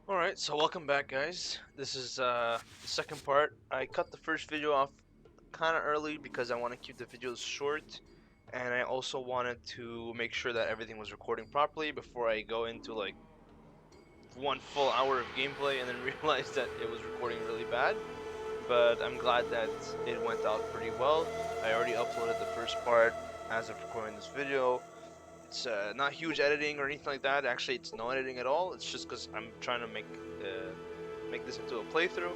Alright, so welcome back, guys. This is the second part. I cut the first video off kind of early because I want to keep the videos short, and I also wanted to make sure that everything was recording properly before I go into like 1 full hour of gameplay and then realize that it was recording really bad. But I'm glad that it went out pretty well. I already uploaded the first part as of recording this video. It's not huge editing or anything like that. Actually, it's no editing at all. It's just because I'm trying to make this into a playthrough.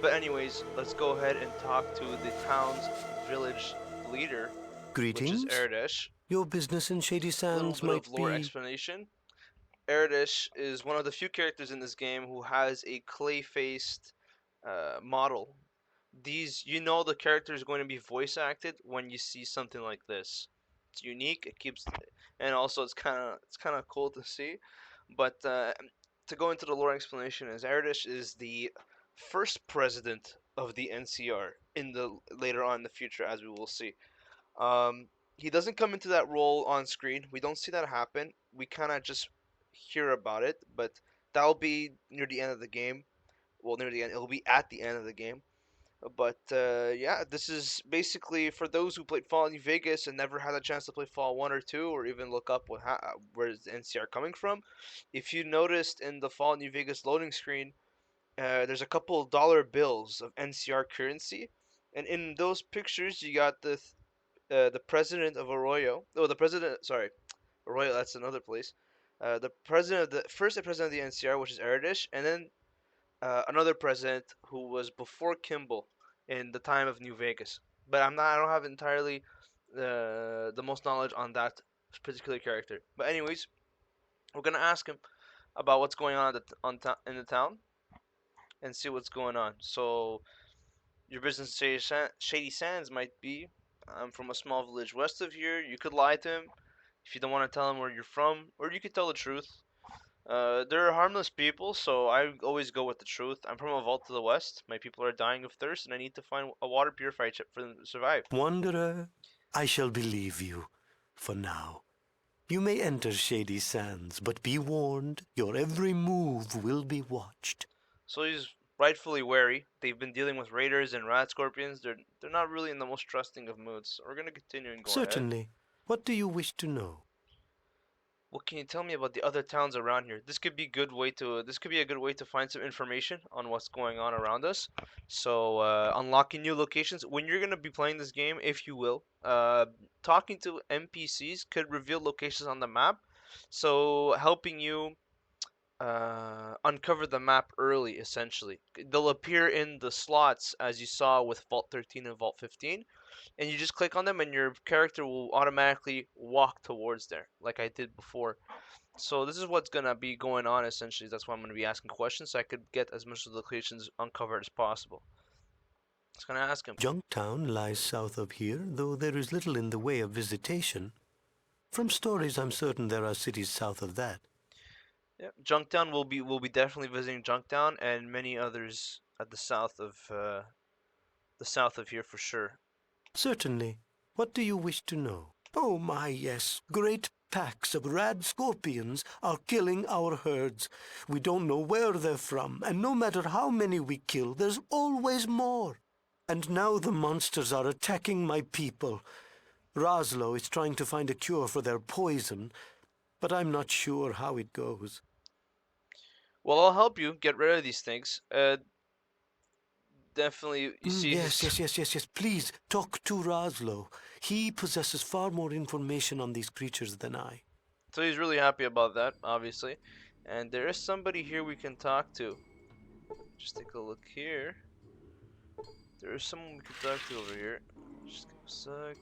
But anyways, let's go ahead and talk to the town's village leader, which is Greetings. Erdish. Your business in Shady A little Sands bit of might lore be... explanation. Erdish is one of the few characters in this game who has a clay-faced model. The character is going to be voice acted when you see something like this. It's unique. It keeps, and also it's kind of cool to see. But to go into the lore explanation, is Erdish is the first president of the NCR in the later on in the future, as we will see. Um, he doesn't come into that role on screen. We don't see that happen. We kind of just hear about it, but that'll be near the end of the game. Well, near the end, it'll be at the end of the game. But yeah, this is basically for those who played Fallout New Vegas and never had a chance to play Fallout 1 or 2, or even look up where is the NCR coming from. If you noticed in the Fallout New Vegas loading screen, there's a couple of dollar bills of NCR currency, and in those pictures you got the president of Arroyo. Oh, the president. Sorry, Arroyo. That's another place. The president of the first president of the NCR, which is Erdish, and then another president who was before Kimball in the time of New Vegas. But I don't have entirely the most knowledge on that particular character. But anyways, we're gonna ask him about what's going on in the town and see what's going on. So your business Shady Sands might be. I'm from a small village west of here. You could lie to him if you don't want to tell him where you're from, or you could tell the truth. They're harmless people, so I always go with the truth. I'm from a vault to the west. My people are dying of thirst, and I need to find a water purifier chip for them to survive. Wanderer, I shall believe you, for now. You may enter Shady Sands, but be warned, your every move will be watched. So he's rightfully wary. They've been dealing with raiders and rat scorpions. They're not really in the most trusting of moods. So we're gonna continue and go ahead. Certainly. What do you wish to know? What can you tell me about the other towns around here? This could be a good way to find some information on what's going on around us. So unlocking new locations when you're gonna be playing this game, if you will. Talking to NPCs could reveal locations on the map, so helping you uncover the map early. Essentially, they'll appear in the slots as you saw with Vault 13 and Vault 15, and you just click on them and your character will automatically walk towards there like I did before. So this is what's gonna be going on essentially. That's why I'm gonna be asking questions so I could get as much of the locations uncovered as possible. Just gonna ask him. Junktown lies south of here, though there is little in the way of visitation. From stories, I'm certain there are cities south of that. Yeah, Junktown will be definitely visiting Junktown and many others at the south of here for sure. Certainly. What do you wish to know? Oh my, yes. Great packs of rad scorpions are killing our herds. We don't know where they're from, and no matter how many we kill, there's always more. And now the monsters are attacking my people. Roslo is trying to find a cure for their poison, but I'm not sure how it goes. Well, I'll help you get rid of these things. Definitely. You see, Yes. Please, talk to Roslo. He possesses far more information on these creatures than I. so he's really happy about that, obviously. And there is somebody here we can talk to. Just take a look here. There is someone we can talk to over here. Just give a sec.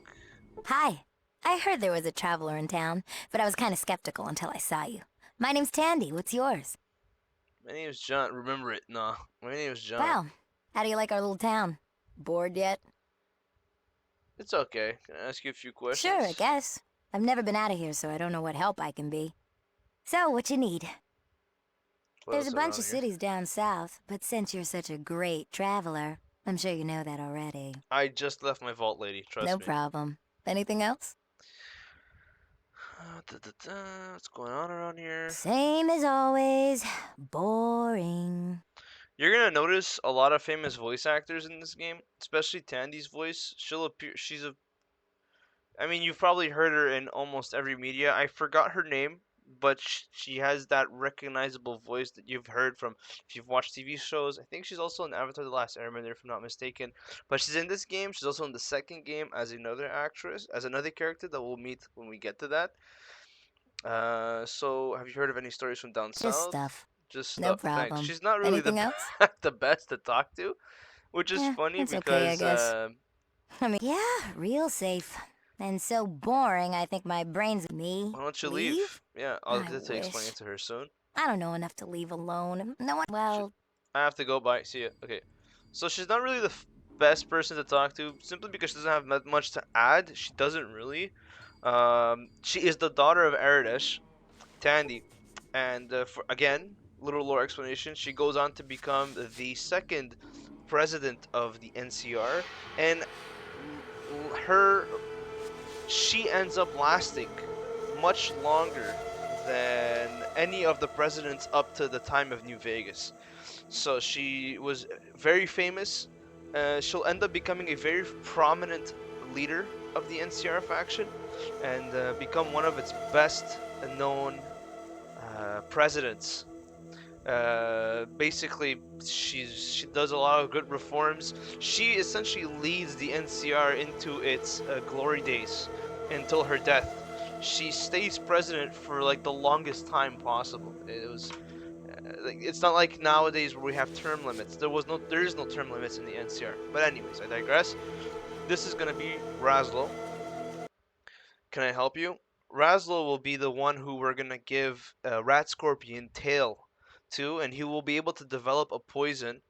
Hi. I heard there was a traveler in town, but I was kind of skeptical until I saw you. My name's Tandy. What's yours? My name is John. Remember it? Nah. My name is John. Well, how do you like our little town? Bored yet? It's okay. Can I ask you a few questions? Sure, I guess. I've never been out of here, so I don't know what help I can be. So, what you need? What There's else a bunch around of here? cities down south, but since you're such a great traveler, I'm sure you know that already. I just left my vault, lady. Trust No me. problem. Anything else? What's going on around here? Same as always. Boring. You're gonna notice a lot of famous voice actors in this game, especially Tandy's voice. She'll appear. I mean, you've probably heard her in almost every media. I forgot her name, but she has that recognizable voice that you've heard from if you've watched TV shows. I think she's also in Avatar: The Last Airbender, if I'm not mistaken. But she's in this game. She's also in the second game as another actress, as another character that we'll meet when we get to that. So have you heard of any stories from down Just south? stuff. Just No stuff. Thanks. problem. She's not really Anything else? the best to talk to, which is Eh, funny it's okay, I because guess. I mean, yeah, real safe. And so boring, I think my brain's me. why don't you leave? Leave? Yeah, I'll I get to explain wish. it to her soon. I don't know enough to leave alone. No one. Shit. Well, I have to go. Bye. See ya. Okay. So she's not really the best person to talk to, simply because she doesn't have much to add. She doesn't really. She is the daughter of Aradesh, Tandy, and for again, little lore explanation. She goes on to become the second president of the NCR, and her she ends up lasting much longer than any of the presidents up to the time of New Vegas. So she was very famous. She'll end up becoming a very prominent leader of the NCR faction and become one of its best known presidents. Basically, she does a lot of good reforms. She essentially leads the NCR into its glory days until her death. She stays president for like the longest time possible. It was it's not like nowadays where we have term limits. There is no term limits in the NCR. But anyways, I digress. This is gonna be Razlo. Can I help you? Razlo will be the one who we're gonna give a rat scorpion tail to, and he will be able to develop a poison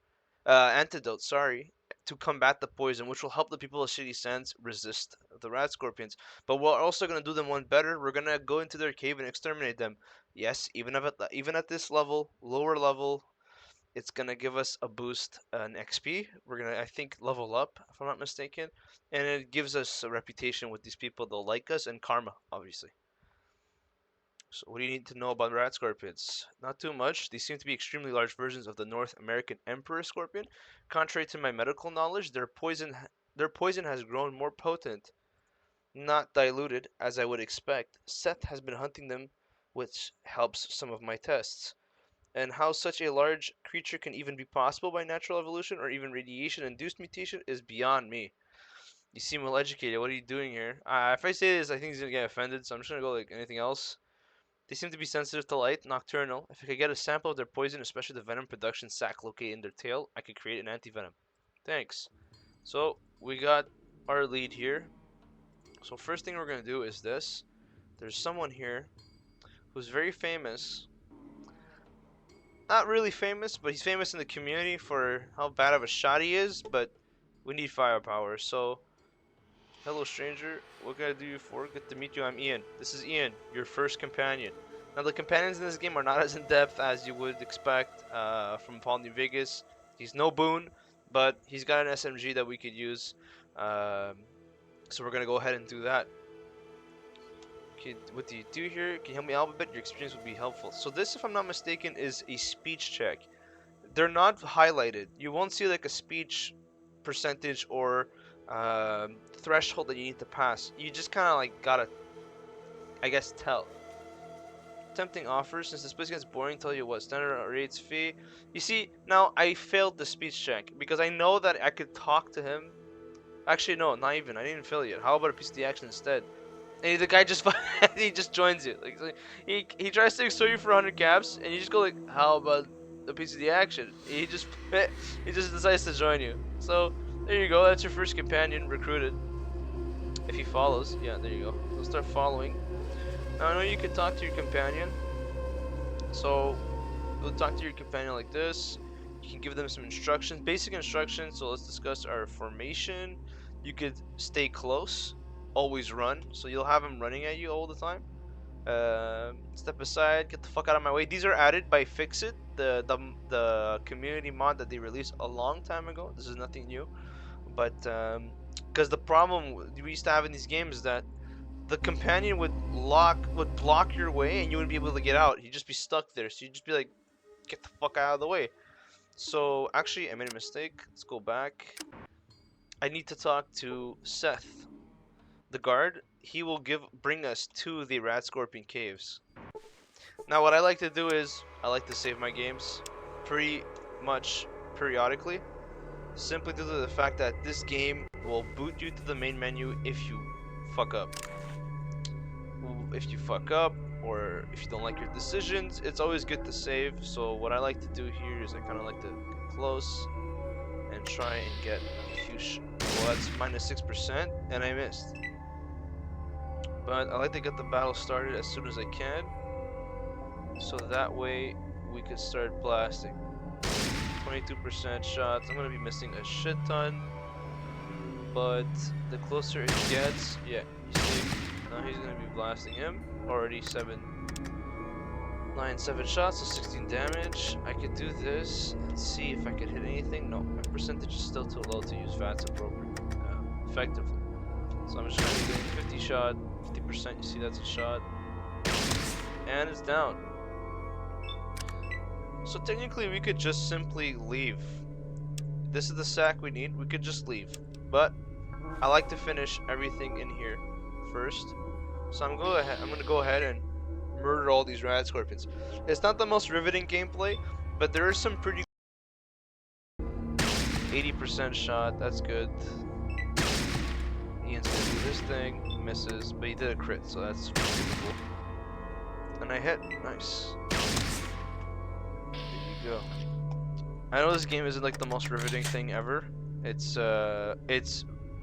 antidote. Sorry. To combat the poison, which will help the people of Shitty Sands resist the rat scorpions. But we're also gonna do them one better. We're gonna go into their cave and exterminate them. Yes, even at this level, lower level, it's gonna give us a boost, an XP. We're gonna, I think, level up if I'm not mistaken, and it gives us a reputation with these people. They'll like us and karma, obviously. So, what do you need to know about rat scorpions? Not too much. These seem to be extremely large versions of the North American emperor scorpion. Contrary to my medical knowledge, their poison has grown more potent, not diluted as I would expect. Seth has been hunting them, which helps some of my tests. And how such a large creature can even be possible by natural evolution or even radiation-induced mutation is beyond me. You seem well educated. What are you doing here? If I say this, I think he's gonna get offended, so I'm just gonna go like anything else. They seem to be sensitive to light, nocturnal. If I could get a sample of their poison, especially the venom production sac located in their tail, I could create an anti-venom. Thanks. So, we got our lead here. So first thing we're gonna do is this. There's someone here who's very famous. Not really famous, but he's famous in the community for how bad of a shot he is, but we need firepower. So, hello stranger, what can I do you for? Good to meet you, I'm Ian. This is Ian, your first companion. Now the companions in this game are not as in depth as you would expect from Fallout New Vegas. He's no boon, but he's got an SMG that we could use. So we're gonna go ahead and do that. Okay, what do you do here? Can you help me out a bit? Your experience would be helpful. So this, if I'm not mistaken, is a speech check. They're not highlighted. You won't see like a speech percentage or threshold that you need to pass. You just kind of like gotta, I guess, tell. Tempting offers. Since this place gets boring, tell you what standard rates fee. You see, now I failed the speech check because I know that I could talk to him. Actually, no, not even. I didn't fail yet. How about a piece of the action instead? And the guy just he just joins you. Like he tries to extort you for 100 caps, and you just go like, how about a piece of the action? He just decides to join you. So there you go. That's your first companion recruited. If he follows, yeah, there you go. He'll start following. Now I know you can talk to your companion. So you'll talk to your companion like this. You can give them some instructions, basic instructions. So let's discuss our formation. You could stay close, always run. So you'll have him running at you all the time. Step aside, get the fuck out of my way. These are added by Fixit, the community mod that they released a long time ago. This is nothing new, but because the problem we used to have in these games is that the companion would block your way and you wouldn't be able to get out. You'd just be stuck there. So you'd just be like, get the fuck out of the way. So actually, I made a mistake. Let's go back. I need to talk to Seth, the guard. He will bring us to the Rat Scorpion caves. Now, what I like to do is I like to save my games pretty much periodically, simply due to the fact that this game will boot you to the main menu if you fuck up. If you fuck up, or if you don't like your decisions, it's always good to save. So what I like to do here is I kind of like to get close and try and get a few well, that's minus 6%, and I missed. But I like to get the battle started as soon as I can, so that way we could start blasting. 22% shots. I'm gonna be missing a shit ton, but the closer it gets, yeah, you see, now he's gonna be blasting him. Already 7 shots, so 16 damage. I could do this and see if I could hit anything. No, my percentage is still too low to use VATS effectively. So I'm just gonna be doing 50 shot, 50%. You see, that's a shot, and it's down. So technically, we could just simply leave. This is the sack we need. We could just leave, but I like to finish everything in here first. So I'm gonna go ahead and murder all these rad scorpions. It's not the most riveting gameplay, but there is some pretty 80% shot. That's good. Ian's gonna do this thing, misses, but he did a crit, so that's cool. And I hit. Nice. There you go. I know this game isn't like the most riveting thing ever. It's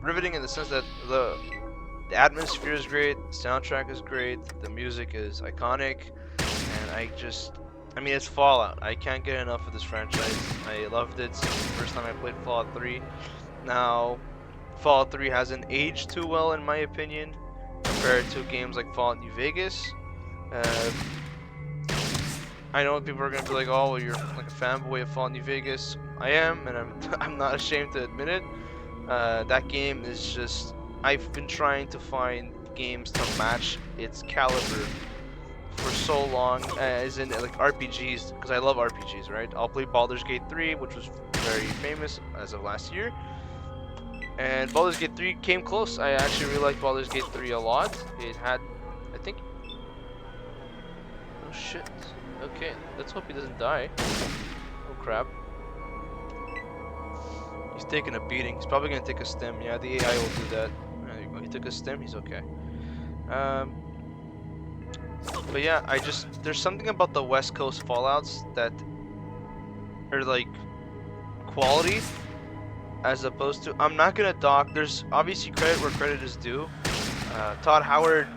riveting in the sense that the atmosphere is great, soundtrack is great, the music is iconic, and I mean, it's Fallout. I can't get enough of this franchise. I loved it since the first time I played Fallout 3. Now, Fallout 3 hasn't aged too well in my opinion, compared to games like Fallout New Vegas. I know people are gonna be like, "Oh, well, you're like a fanboy of Fallout New Vegas." I am, and I'm not ashamed to admit it. That game is just, I've been trying to find games to match its caliber for so long, as in like RPGs, because I love RPGs, right? I'll play Baldur's Gate 3, which was very famous as of last year, and Baldur's Gate 3 came close. I actually really liked Baldur's Gate 3 a lot. It had, I think, oh shit. Okay, let's hope he doesn't die. Oh crap. He's taking a beating. He's probably gonna take a stim. Yeah, the AI will do that. There you go. He took a stim. He's okay. But yeah, there's something about the West Coast Fallouts that are like quality, as opposed to, I'm not gonna dock. There's obviously credit where credit is due. Todd Howard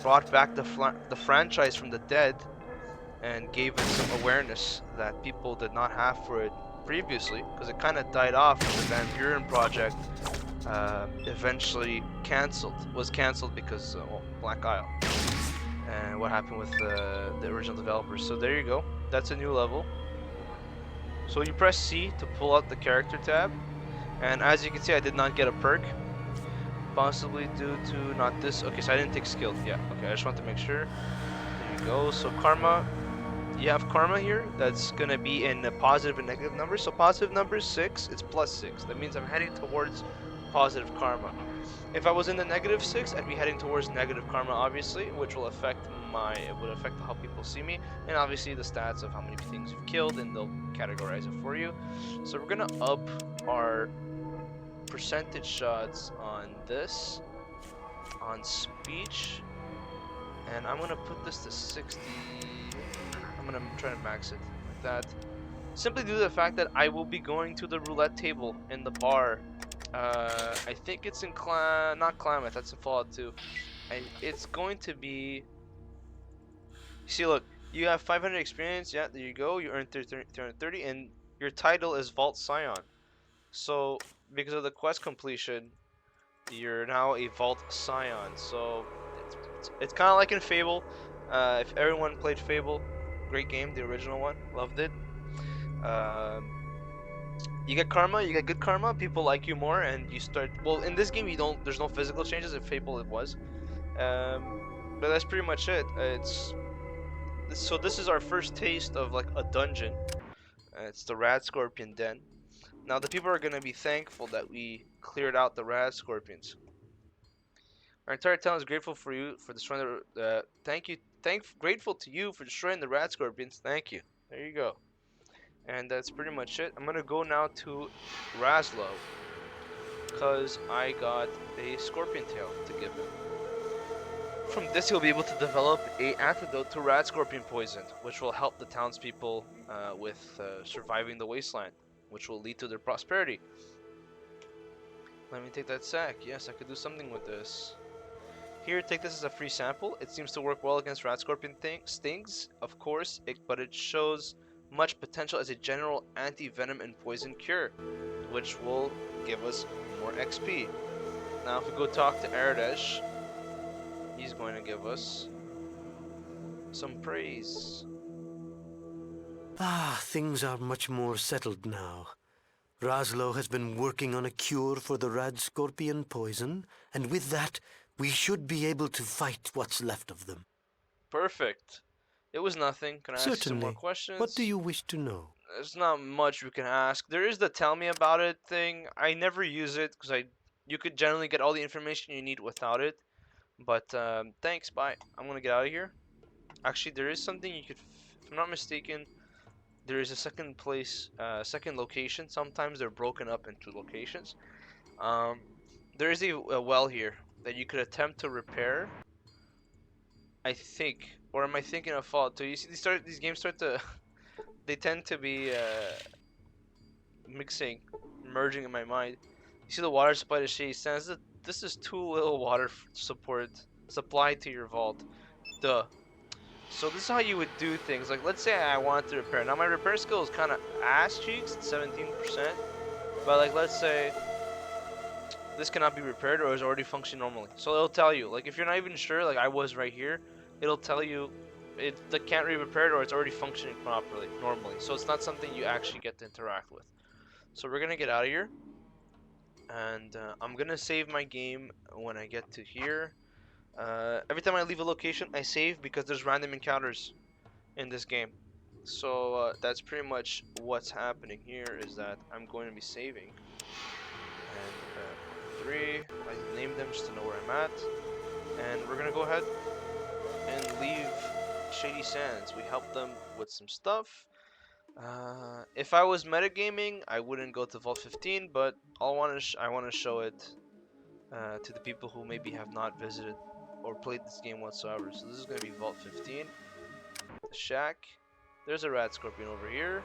brought back the franchise from the dead and gave it some awareness that people did not have for it previously, because it kind of died off when the Van Buren project eventually was cancelled because well, Black Isle and what happened with the original developers. So there you go, that's a new level. So you press C to pull out the character tab, and as you can see, I did not get a perk, possibly due to not this. Okay, so I didn't take skill. Yeah, okay, I just want to make sure. There you go. So karma, you have karma here that's gonna be in positive and negative numbers. So positive number is 6, it's plus 6. That means I'm heading towards positive karma. If I was in the negative 6, I'd be heading towards negative karma, obviously, which will affect how people see me, and obviously the stats of how many things you've killed, and they'll categorize it for you. So we're gonna up our percentage shots on this, on speech, and I'm gonna put this to 60. I'm gonna try to max it like that, simply due to the fact that I will be going to the roulette table in the bar. I think it's in not Klamath, that's in Fallout 2. It's going to be, see, look, you have 500 experience, yeah, there you go, you earned 330, and your title is Vault Scion. So because of the quest completion, you're now a Vault Scion. So it's kind of like in Fable. If everyone played Fable, great game, the original one, loved it. You get karma, you get good karma, people like you more, and you start, well, in this game you don't, there's no physical changes. In Fable it was, But that's pretty much it. It's so this is our first taste of like a dungeon. It's the Rad Scorpion Den. Now the people are gonna be thankful that we cleared out the Rad Scorpions. Our entire town is grateful for you for destroying the. Grateful to you for destroying the Rad Scorpions. Thank you. There you go. And that's pretty much it. I'm gonna go now to Raslo, cause I got a scorpion tail to give him. From this, he'll be able to develop a antidote to rat scorpion poison, which will help the townspeople with surviving the wasteland, which will lead to their prosperity. Let me take that sack. Yes, I could do something with this. Here, take this as a free sample. It seems to work well against rat scorpion stings, of course, but it shows much potential as a general anti-venom and poison cure, which will give us more XP. Now, if we go talk to Aradesh, he's going to give us some praise. Ah, things are much more settled now. Raslo has been working on a cure for the rad scorpion poison, and with that, we should be able to fight what's left of them. Perfect. It was nothing. Can I ask you some more Certainly. questions? What do you wish to know? There's not much we can ask. There is the tell me about it thing. I never use it because you could generally get all the information you need without it. But thanks. Bye. I'm gonna get out of here. Actually, there is something you could, if I'm not mistaken, there is a second location. Sometimes they're broken up into locations. Um, there is a well here that you could attempt to repair. I think, or am I thinking of Fallout 2? You see, these games start to, they tend to be merging in my mind. You see the water supply to Shady Sands. This is too little water support supplied to your vault. Duh. So this is how you would do things. Like, let's say I want to repair. Now my repair skill is kind of ass cheeks, it's 17%. But like, let's say this cannot be repaired or is already functioning normally. So it'll tell you. Like, if you're not even sure, like I was right here, it'll tell you it can't be repaired or it's already functioning properly, normally. So it's not something you actually get to interact with. So we're gonna get out of here, and I'm gonna save my game when I get to here. Every time I leave a location, I save because there's random encounters in this game. So that's pretty much what's happening here. Is that I'm going to be saving, and 3. I named them just to know where I'm at, and we're gonna go ahead and leave Shady Sands. We helped them with some stuff. If I was metagaming, I wouldn't go to Vault 15, but I want to show it to the people who maybe have not visited or played this game whatsoever. So this is going to be Vault 15, the shack. There's a rat scorpion over here.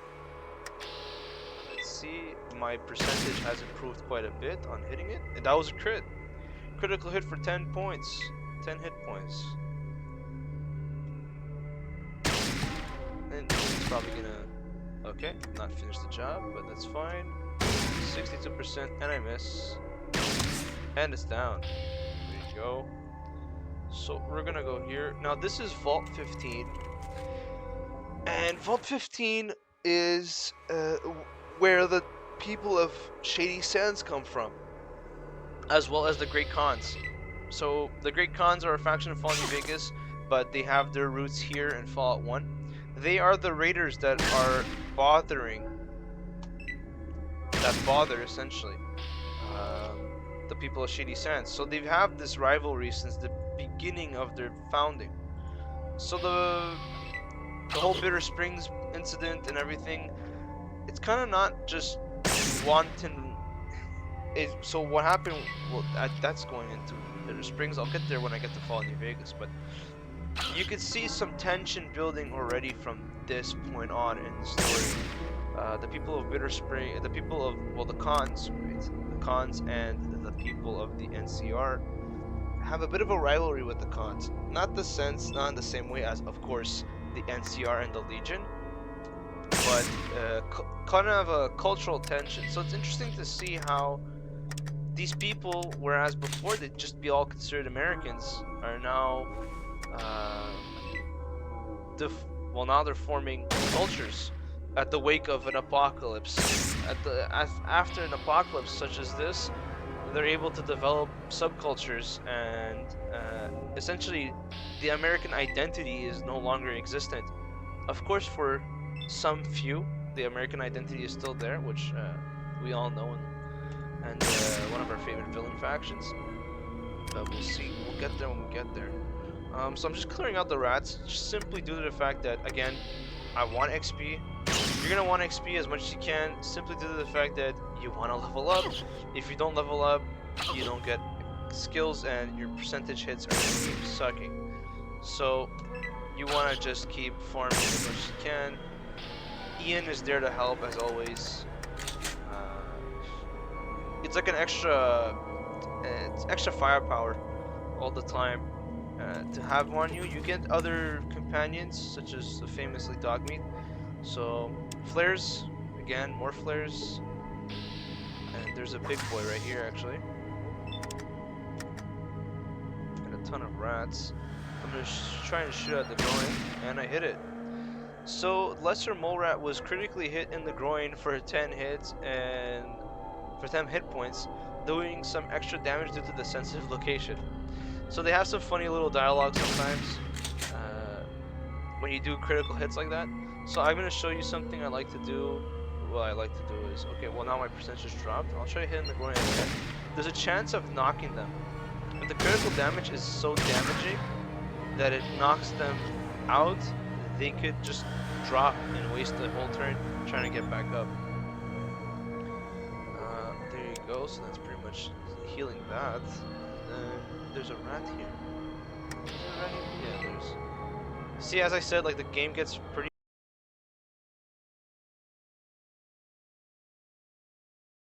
Let's see, my percentage has improved quite a bit on hitting it, and that was a crit. Critical hit for 10 points, 10 hit points. And it's probably gonna, okay, not finish the job, but that's fine. 62%, and I miss. And it's down. There you go. So we're gonna go here. Now this is Vault 15. And Vault 15 is where the people of Shady Sands come from, as well as the Great Khans. So the Great Khans are a faction of Fallout New Vegas, but they have their roots here in Fallout 1. They are the raiders that are bother essentially the people of Shady Sands. So they have this rivalry since the beginning of their founding. So the whole Bitter Springs incident and everything, it's kind of not just wanton. So what happened? Well, that's going into Bitter Springs. I'll get there when I get to Fallout New Vegas, but you could see some tension building already from this point on in the story. The people of Bitter Spring, the people of, well, the Khans, right? The Khans and the people of the NCR have a bit of a rivalry with the Khans. Not in the same way as, of course, the NCR and the Legion, but kind of a cultural tension. So it's interesting to see how these people, whereas before they'd just be all considered Americans, are now now they're forming cultures at the wake of an apocalypse. After an apocalypse such as this, they're able to develop subcultures, and essentially the American identity is no longer existent. Of course, for some few, the American identity is still there, which we all know, and one of our favorite villain factions. But we'll see. We'll get there when we get there. So I'm just clearing out the rats, just simply due to the fact that, again, I want XP. You're gonna want XP as much as you can, simply due to the fact that you want to level up. If you don't level up, you don't get skills, and your percentage hits are gonna keep sucking. So you want to just keep farming as much as you can. Ian is there to help as always. It's like an it's extra firepower all the time. To have on you, you get other companions such as famously Dogmeat. So flares, again, more flares, and there's a big boy right here actually, and a ton of rats. I'm gonna try and shoot at the groin, and I hit it. So Lesser Mole Rat was critically hit in the groin for 10 hits and for 10 hit points, doing some extra damage due to the sensitive location. So they have some funny little dialogue sometimes when you do critical hits like that. So I'm gonna show you something I like to do. What I like to do is, okay, well now my percentage dropped. I'll try to hit in the groin again. There's a chance of knocking them. If the critical damage is so damaging that it knocks them out, they could just drop and waste the whole turn trying to get back up. There you go, so that's pretty much healing that. Then there's a rat here. Is there a rat here? Yeah, there's. See, as I said, like the game gets pretty